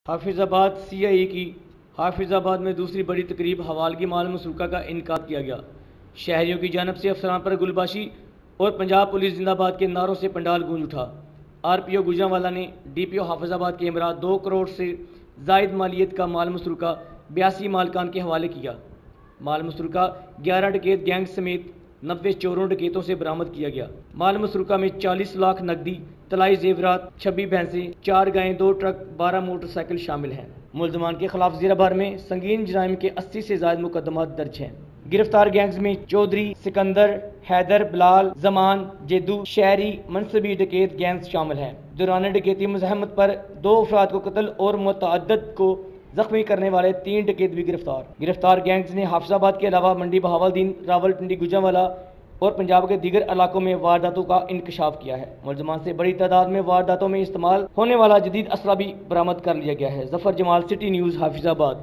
حافظ آباد سی آئی اے کی حافظ آباد میں دوسری بڑی تقریب حوالگی مال مسروقہ کا انعقاد کیا گیا۔ شہریوں کی جانب سے افسران پر گلباشی اور پنجاب پولیس زندہ باد کے نعروں سے پنڈال گونج اٹھا۔ آر پی او گوجرانوالا نے ڈی پی او حافظ آباد کے ہمراہ 2 کروڑ سے زائد مالیت کا مال مسروقہ 82 مالکان کے حوالے کیا۔ مال مسروقہ 11 ڈکیت گینگ سمیت 90 چوروں ڈکیتوں سے برآمد کیا گیا۔ مال مسروقہ میں 40 لاکھ نقدی، طلائی زیورات، 26 بھینسیں، 4 گائیں، 2 ٹرک، 12 موٹر سائیکل شامل ہیں۔ ملزمان کے خلاف ضلع بھر میں سنگین جرائم کے 80 سے زائد مقدمات درج ہیں۔ گرفتار گینگز میں چودھری، سکندر، حیدر، بلال، زمان، جدو، شہری، منصبی ڈکیت گینگز شامل ہیں۔ دوران ڈکیتی مزاحمت پر 2 افراد کو قتل اور متعدد کو زخمی کرنے والے 3 ڈکیت بھی گرفتار۔ گرفتار گینگز نے حافظ آباد کے علاوہ منڈی بہاولدین، راولپنڈی، گوجرانوالا اور پنجاب کے دیگر علاقوں میں وارداتوں کا انکشاف کیا ہے۔ ملزمان سے بڑی تعداد میں وارداتوں میں استعمال ہونے والا جدید اسلحہ بھی برآمد کر لیا گیا ہے۔ ظفر جمال، سٹی نیوز، حافظ آباد۔